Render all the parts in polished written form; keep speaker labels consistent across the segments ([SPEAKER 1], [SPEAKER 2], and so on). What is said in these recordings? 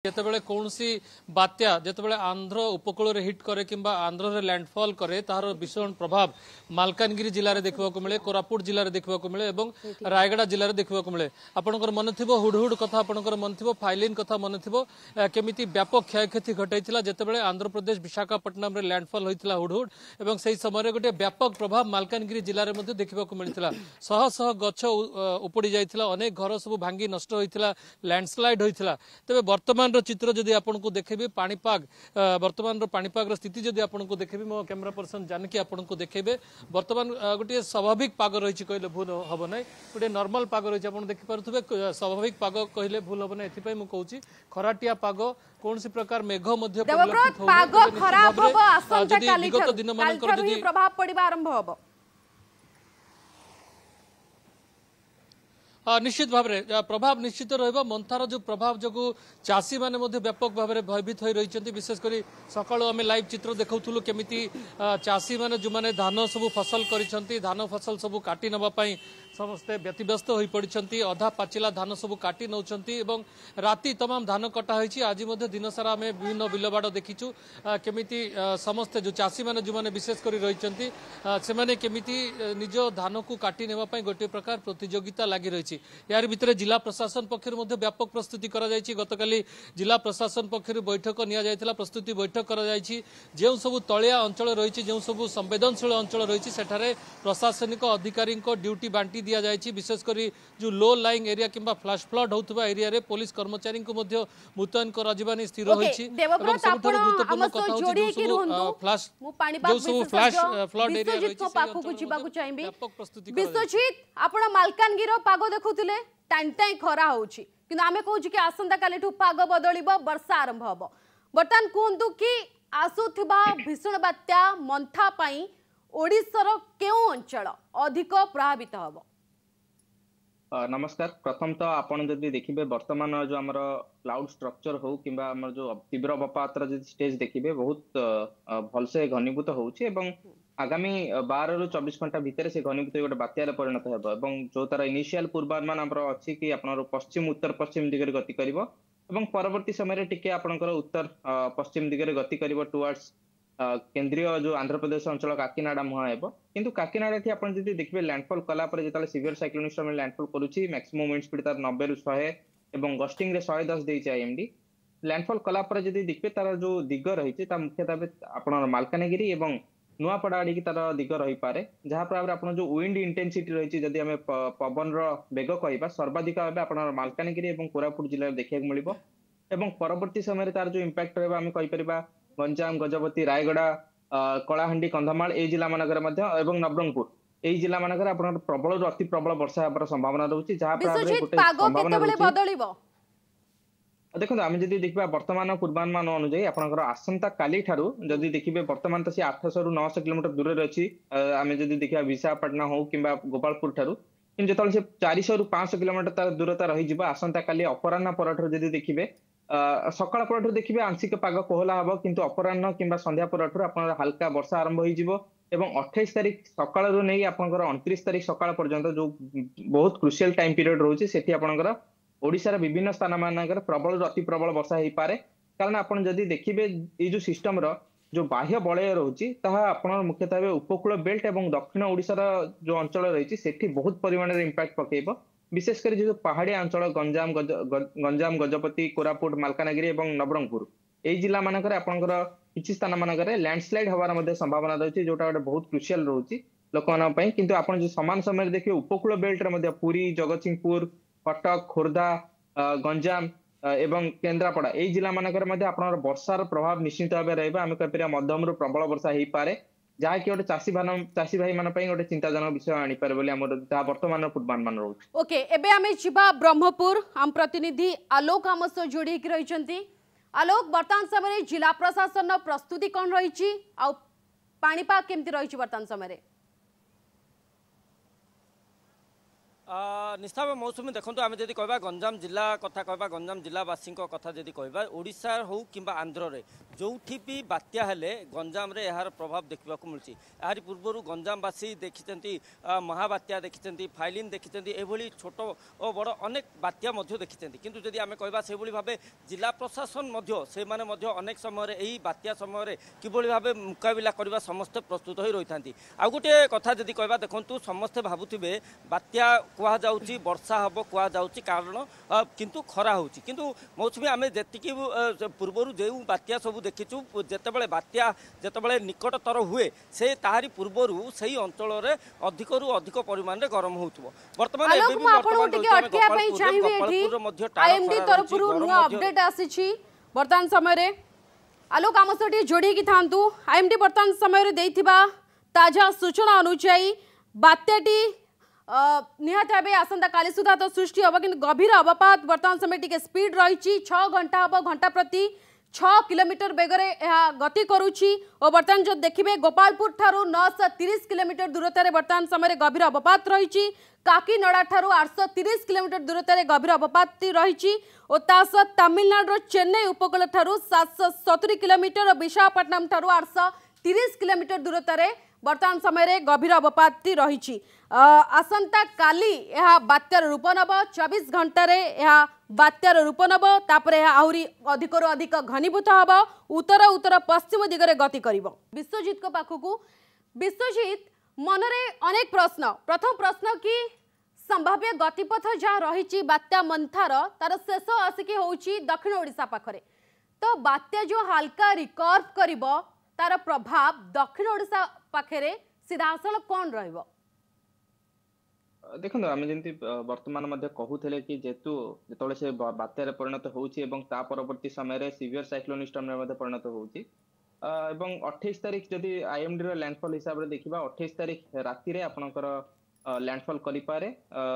[SPEAKER 1] ଯେତେବେଳେ କୌଣସି ବାତ୍ୟା ଯେତେବେଳେ ଆନ୍ଧ୍ର ଉପକୂଳରେ ହିଟ୍ କରେ କିମ୍ବା ଆନ୍ଧ୍ରରେ ଲ୍ୟାଣ୍ଡଫଲ୍ କରେ ତାହାର ଭୀଷଣ ପ୍ରଭାବ ମାଲକାନଗିରି ଜିଲ୍ଲାରେ ଦେଖିବାକୁ ମିଳେ, କୋରାପୁଟ ଜିଲ୍ଲାରେ ଦେଖିବାକୁ ମିଳେ ଏବଂ ରାୟଗଡ଼ା ଜିଲ୍ଲାରେ ଦେଖିବାକୁ ମିଳେ। ଆପଣଙ୍କର ମନେ ଥିବ ହୁଡହୁଡ କଥା, ଆପଣଙ୍କର ମନେ ଥିବ ଫାଇଲିନ୍ କଥା ମନେ ଥିବ, କେମିତି ବ୍ୟାପକ କ୍ଷୟକ୍ଷତି ଘଟାଇଥିଲା ଯେତେବେଳେ ଆନ୍ଧ୍ରପ୍ରଦେଶ ବିଶାଖାପଟ୍ଟନମରେ ଲ୍ୟାଣ୍ଡଫଲ୍ ହୋଇଥିଲା ହୁଡହୁଡ ଏବଂ ସେହି ସମୟରେ ଗୋଟିଏ ବ୍ୟାପକ ପ୍ରଭାବ ମାଲକାନଗିରି ଜିଲ୍ଲାରେ ମଧ୍ୟ ଦେଖିବାକୁ ମିଳିଥିଲା। ଶହ ଶହ ଗଛ ଉପୁଡ଼ି ଯାଇଥିଲା, ଅନେକ ଘର ସବୁ ଭାଙ୍ଗି ନଷ୍ଟ ହୋଇଥିଲା, ଲ୍ୟାଣ୍ଡସ୍ଲାଇଡ୍ ହୋଇଥିଲା। ତେବେ ବର୍ତ୍ତମାନ चित्र जदि आपको देखेबी पाणीपाग वर्तमान पाणीपाग स्थिति जदि आपको देखेबी मो कैमरा पर्सन जानकी आपको देखेबे वर्तमान गोटे स्वाभाविक पाग रही कहले भूल हम ना गोटे नॉर्मल पाग रही आप देखिपे स्वाभाविक पाग कहले भूल हम ना एथि मुझे कहूँ खराटिया पाग कौन प्रकार मेघ विगत दिन मान
[SPEAKER 2] प्रभाव पड़ा आरंभ हम
[SPEAKER 1] निश्चित भाव में प्रभाव निश्चित रहा मंथार जो प्रभाव जो चाषी मैंने व्यापक भाव में भयभीत हो रही विशेषकर सकाळु आम लाइव चित्र देखुलु केमी चाषी मैंने जो मैंने धान सब फसल कर धान फसल सब काटी नापी समस्ते व्यतिव्यस्त हो पड़ती अधा पाचिला धान सब काटी नौ राति तमाम धान कटा होती आज दिन सारा आम विभिन्न बिलबाड़ देखीचु केमी समस्ते जो चाषी मैंने जो मैंने विशेषकर रही से केमी निज धान को काटी नापी गोटे प्रकार प्रतियोगिता लगी रही यार भितर जिला प्रशासन पक्षर व्यापक प्रस्तुति गतकाली जिला प्रशासन पक्षर बैठक नि प्रस्तुति बैठक जो सब तलिया अंचल रही जो सब संवेदनशील अंचल रही सेठारे प्रशासनिक अधिकारी ड्यूटी बांटी दि जाएगी विशेषकर जो लो लाइंग एरिया किंबा फ्लैश फ्लड होता एरिया रे पुलिस कर्मचारी को मुतयन कर स्थिर होती गुरुत्वपूर्ण कथा जो सब फ्लैश फ्लड एरिया प्रस्तुति
[SPEAKER 2] मालकानगिर पाग देखुले टाइम टाइम खरा होची किंतु आमे कहूँ कि आसंता काली पाग बदल वर्षा आरंभ हम बर्तमान कहतु कि आसुथिबा भीषण बात्या मंथा पाई ओडिशार केउ अंचल अधिक प्रभावित हम?
[SPEAKER 3] नमस्कार। प्रथम तो आपण जदि देखिबे वर्तमान जो हमर क्लाउड स्ट्रक्चर हो किंबा हमर जो तीव्र बपातर जो स्टेज देखिबे बहुत भलसे घनीभूत होउची एवं आगामी 12 रु 24 घंटा भितर से घनीभूत गोटे बात्यार परिणत हेबो एवं जो तार इनिशियल पूर्वानुमान हमर अछि कि आपनर पश्चिम उत्तर पश्चिम दिगरे गति करिवो एवं परवर्ती समय टिके आपनकर उत्तर पश्चिम दिगरे गति करिवो टुवर्ड्स केंद्रीय जो आंध्र प्रदेश अंचल काकीनाडा मुहां हेबो किंतु काकीनाडा थी आपण जदि देखिबे लैंडफॉल कला पर जेताले सिवियर साइक्लोनिक स्टॉर्म लैंडफॉल करूची मैक्सिमम विंड स्पीड तार 90 रु 100 एवं गस्टिंग रे 110 देइची आईएमडी लैंडफॉल कला पर जदि देखिबे तार जो दिग रहिची ता मुख्यतः आपण मालकानगिरी एवं नुआपड़ा आड़ी की तार दिग रही पारे जहाँ पर आपण जो विंड इंटेंसिटी रही जदि आम पवन बेग कहवा सर्वाधिक भाव आपण मालकानगिरी एवं कोरापुट जिले में देखा मिलिबो एवं परवर्ती समय तार जो इंपैक्ट रहबा आम कहि परिबा गंजाम गजपति रायगड़ा कलाहांडी कंधमाल ए जिला मानकर एवं नवरंगपुर ए जिला मानकर आपण प्रबल अति प्रबल वर्षा होबार संभावना रहउची जहाँ देखो आम जब देखा वर्तमान पूर्वानुमान अनुजाई आपंकर आसंता काली ठारू जदि देखिए वर्तमान तो सी 800 रु 900 किलोमीटर दूर अच्छी आम जब देखा विशाखापट्टनम हो कि गोपालपुर ठारू कि जो से 400 रु 500 किलोमीटर तार दूरता रही आसंता काली अपराह्न पर जदि देखिए सकाळ पर देखिए आंशिक पाग कोहला हम किंतु अपराह्न कि संध्या पर आप हल्का वर्षा आरंभ हो 28 तारीख सकाळ नहीं आपंकर 29 तारीख सकाळ पर्यंत जो बहुत क्रुशियल टाइम पीरियड रोचे से आपंकर ओडिशार विभिन्न स्थान मानकर प्रबल अति प्रबल वर्षा हो पारे कारण आपण जदि देखिबे ये जो सिस्टम रो जो बाह्य बलय रोची ताहा आपण मुख्यतः उपकूल बेल्ट एवं दक्षिण ओडिशार जो अंचल रही सेठी बहुत परिमाण रे इंपैक्ट पकेइबो विशेषकर जो पहाड़िया अंचल गंजाम गजपति कोरापुट मालकानगिरी एवं नवरंगपुर ए जिला मानकर आपनकर किछि स्थान मानकर लैंडस्लाइड होवार मध्ये संभावना रही जोटा गोटे बहुत क्रुशियल रोची लोकमान पई किंतु आपण जो समान समय देखिए उपकूल बेल्ट रे मध्ये पुरी जगतसिंहपुर कटक खोर्धा गंजाम एवं केन्द्रापड़ा ए जिला मानकर वर्षार प्रभाव निश्चित भाव रहा आम कह मध्यम रु प्रबल वर्षा हो पाए जहाँकि गोटे चाषी भाई मान गोटे चिंताजनक विषय आनीपारे वर्तमान पूर्वानुमान रोचे।
[SPEAKER 2] ओके एबे आमे जिबा ब्रह्मपुर आम प्रतिनिधि आलोक आम सह जोड़ी रही आलोक वर्तमान समय जिला प्रशासन प्रस्तुति कौन रही पाणीपाग केमती रही वर्तमान समय?
[SPEAKER 4] निश्चित भाव मौसुमी देखो आम जब कह गंजाम जिला कथा कह गंजाम जिलावासी कथा जब कह ओडिशा हो कि आंध्र में जो भी बात्या हेले गंजाम रे यार प्रभाव देखा मिलूँ यार पूर्वर गंजामवासी देखी महाबात्या देखी फाइलिन देखी एभली छोट और बड़ अनेक बात्या देखी किंतु जदि आम कह से भाव जिला प्रशासन से अनेक समय यही बात्या समय किभली भाव मुकाबिला करने समस्ते प्रस्तुत हो रही था। आउ गोटे कथा जदि कह देखूँ समस्ते भावुवे बात्या कहुच्छी वर्षा हम कहुच्छी कारण किंतु खरा होची किंतु मौसुमी आम जी पूर्वर जो बात्या सब देखीचु जितेबाला बात्या जितेबाला निकटतर हुए से ताहारी पूर्वर से अंचल अधिक रु अधिक परिमाण में गरम हो
[SPEAKER 2] बर्तमान समय आलोक आम सहित जोड़ी था आईएमडी बर्तमान समय ताजा सूचना अनुसार बात्याटी निहाती भाव आसंता काली सुधा तो सृष्टि हम कि गभीर अवपात बर्तमान समय टी स्पीड रही 6 घंटा हम घंटा प्रति 6 किलोमीटर बेगर गति करुच्ची और बर्तमान जो देखिए गोपालपुर ठारू 930 किलोमीटर दूरतार बर्तमान समय गभीर अवपात रही काकीनड़ा ठारू 830 किलोमीटर दूरतार गभीर अवपात रही और तमिलनाडु चेन्नई उपकूल ठारू 770 किलोमीटर और विशाखापट्टनम ठारू 830 किलोमीटर दूरतार बर्तमान समय गभीर अवपात रही आसंता काली यह बात्यार रूप नब 24 घंटे बात्यार रूप नब आहरी अधिक अधिक घनीभूत हम उत्तर उत्तर पश्चिम दिगरे गति कर विश्वजीत को पाखक विश्वजीत मनरे अनेक प्रश्न प्रथम प्रश्न कि संभाव्य गतिपथ जहाँ रही बात्या मंथार तार शेष आसिकी होची दक्षिण ओडिशा पाखरे तो बात्या जो हल्का रिकर्व करिबो तार प्रभाव दक्षिण ओडिशा पाखरे सीधासल कौन रहिबो
[SPEAKER 3] देखो आम जमी बर्तमान कहूले कि जेतु जो से बात्यार परिणत होची एवं ता परवर्ती समय सीवियर साइक्लोन स्टॉर्म रे परिणत होची एवं 28 तारिख जदि आईएमडी रो लैंडफॉल हिसाब रे देखिबा 28 तारिख राति रे आपनकर लैंडफॉल करि पारे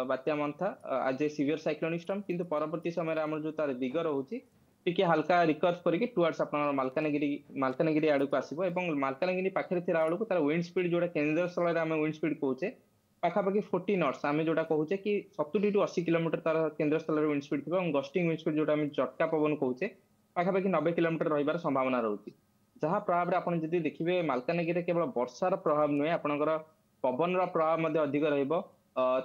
[SPEAKER 3] बात्या मंथा आज ए सीवियर साइक्लोन स्टॉर्म किंतु परवर्ती समय हमर जो तार दिग रहउची टिके हल्का रिकर्व करके टुवर्ड्स आपन मालकानगिरी आडू को आसीबो एवं मालकानगिरी पाखरे थिरा आडू तार विंड स्पीड जोटा केंद्र स्थल रे हम विंड स्पीड कहूचे पाखापाखि 40 नॉट्स आम जोटा कहूचे कि 70 टू 80 किलोमीटर तार केंद्र स्थल रे विंड स्पीड थिबा गस्टिंग विंड स्पीड जोटा हम झटका पवन कहूचे पाखापाखि 90 किलोमीटर रहिबार संभावना रहउची जहाँ प्रभाव रे आपण जदि देखिबे मालकानगिरी केवल वर्षार प्रभाव नुहे आपनकर पवन रा प्रभाव मध्ये अधिक रहइबो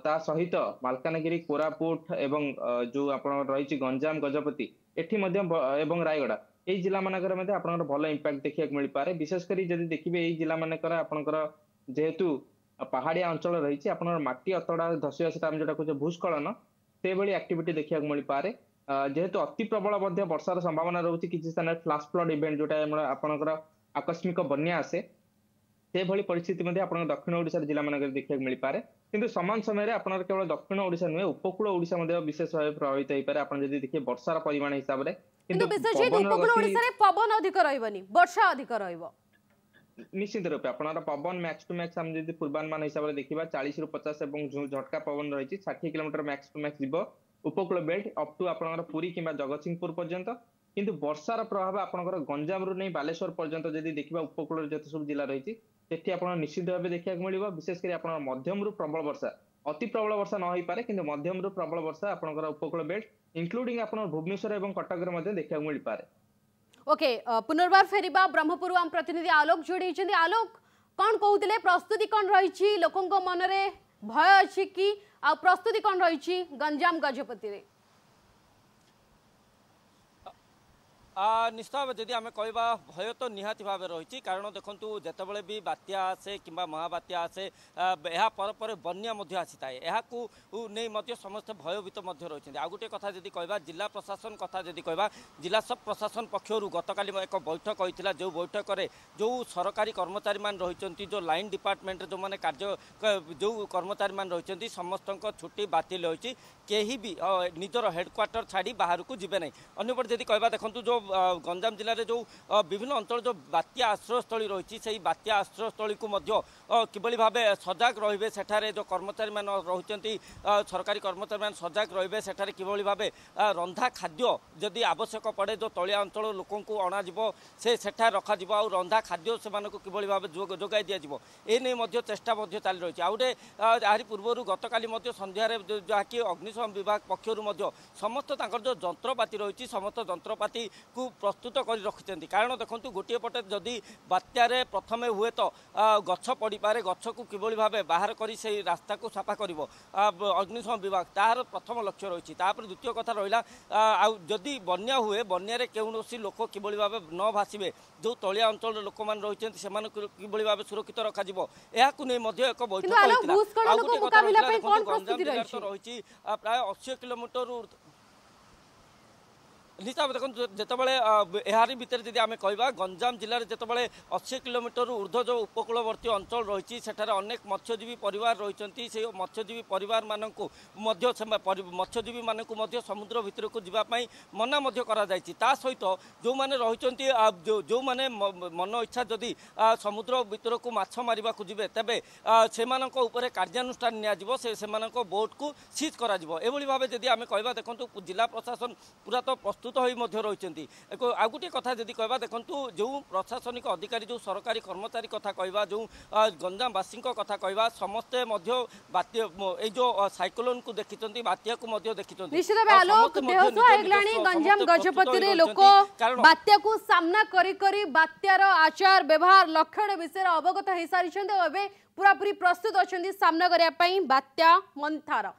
[SPEAKER 3] ता सहित मालकानगिरी कोरापुट एवं जो आपण रहिछि गंजाम गजपति एठी मध्य एवं रायगड़ा एई जिला मानकर मध्ये आपनकर भलो इंपैक्ट देखिया मिल पारे विशेष करी जदि देखिबे एई जिला मानकर आपनकर जेहेतु पहाड़िया अंचल रही आपनकर माटी अतड़ा धसिया से जोटा कहते भूस्खलन से भली एक्टिविटी देखा मिल पारे जेहेतु अति प्रबल वर्षार संभावना रोचे किसी स्थान फ्लाश फ्लड इवेंट जोटा आपनकर आकस्मिक बन्या आसे से भली परिस्थिति दक्षिण ओडिशा जिला मानक देखा मिल पारे किंतु समान समय आपनकर केवल दक्षिण ओडिशा नुहे उपकूल ओडिशा विशेष भाव प्रभावित हो पारे आपन जदि देखिए वर्षार परिमाण हिसाब से
[SPEAKER 2] पवन अधिक रहिबनी वर्षा अधिक रहिबो
[SPEAKER 3] निश्चित रूप आपनर पवन मैक्स टू मैक्स हम जदि पूर्वानुमान हिसाब से देखिबा 40 रु 50 एवं झटका पवन रही 60 किलोमीटर मैक्स टू मैक्स जीव उपकूल बेल्ट अप टू आपनर पुरी किंबा जगतसिंहपुर पर्यंत किंतु वर्षार प्रभाव आपनकर गंजाम रु नहीं बालेश्वर पर्यंत जदि देखिबा उपकूल जते सब जिला रही सेठी आपन निश्चित भाव देखा मिलिबो विशेष करी आपनर मध्यम रु प्रबल वर्षा अति प्रबल वर्षा न होई पारे किंतु मध्यम रु प्रबल वर्षा आपनकर उपकूल बेल्ट इंक्लूडिंग आपनर भुवनेश्वर एवं कटक रे मध्ये देखा मिल पारे
[SPEAKER 2] ओके पुनर्बार फेरिबा ब्रह्मपुर आम प्रतिनिधि आलोक जोड़ी आलोक कौन कहते प्रस्तुति कौन रही लोकों मनरे भय अच्छी कि आ प्रस्तुति कौन रही गंजाम गजपति रे
[SPEAKER 4] निश्चित भाव जदि आम कहवा भय तो निहाती भाव रही कारण देखूँ जितेबाला भी बात्या आसे कि महाबात्या आसे पर बन्या आसी थाए नहीं समस्त भयभीत रही आ गोटे कथा जदि कहवा जिला प्रशासन कथा जदि कहवा जिला सब प्रशासन पक्षर गतकाली एक बैठक होता जो बैठक में जो सरकारी कर्मचारी मान रही जो लाइन डिपार्टमेंट जो मैंने कार्य जो कर्मचारी मान रही समस्त छुट्टी बातिल होती कहीं भी निजर हेडक्वार्टर छाड़ी बाहर को जीवे ना अन्यपटे जदि कहवा देखो जो गंजाम जिले में जो विभिन्न अंचल जो बात्या आश्रयस्थली रही से बात्या आश्रयस्थली को किभली भाव सजग रे सेठारे जो कर्मचारी मान रही सरकारी कर्मचारी मान सजग रे सेठारे किभली भाव रंधा खाद्य जदि आवश्यक पड़े जो तलिया अंचल लोक अणाजिब से सेठा रखा रंधा खाद्य से किभली भाव जोगाई दिज्व एने चेष्टा चली रही आउ गोटे यार पूर्व गतकाली संध्यार जहाँकि अग्निशम विभाग पक्षर समस्त जो जंत्रपाति रही समस्त जंत्रपाति को प्रस्तुत कर रखिंट कारण देखो गोटे पटे जदि बात्यारे प्रथमे हुए तो गछ पड़ पारे गछ को किभली भाव बाहर कर रास्ता को सफा कर अग्निशम विभाग तार प्रथम लक्ष्य रही द्वितीय कथा रहा जदि बन्या हुए बन्या कौन लोक किभली भाव न भाषे जो तलिया अंचल लोक मैंने रही से किभली भाव सुरक्षित रखा एक बैठक रही प्राय 80 किलोमीटर निश्चित देखो जितेबाला यार भितर जी आम कह गंजाम जिले में जितेबाला 80 किलोमीटर ऊर्ध्व जो उपकूलवर्ती अंचल रही सेठारे अनेक मत्स्यजीवी परिवार रही से मत्स्यजीवी परिवार मानक मत्स्यजीवी मानक समुद्र भितर को जावाई मना करा सहित जो मैंने रही जो मैंने मन इच्छा जदि समुद्र भितर को माछ मारिबा को जिवे तेबे से कार्यानुष्ठान नि बोट को सीज करा भाव जदि आम कह देखो जिला प्रशासन पूरा तो प्रस्तुत रही आ गोटे कथा जदि कहवा देखु जो प्रशासनिक अधिकारी जो सरकारी कर्मचारी कथा कहवा जो गंजामवासी कथा कहवा समस्ते जो साइक्लोन को देखी बात्या को देखी
[SPEAKER 2] गंजाम गजपति लोक बात्या को सामना करी बात्यार आचार व्यवहार लक्षण विषय अवगत हो सारी पूरा पूरी प्रस्तुत अच्छा सामना करने बात्या मंथार।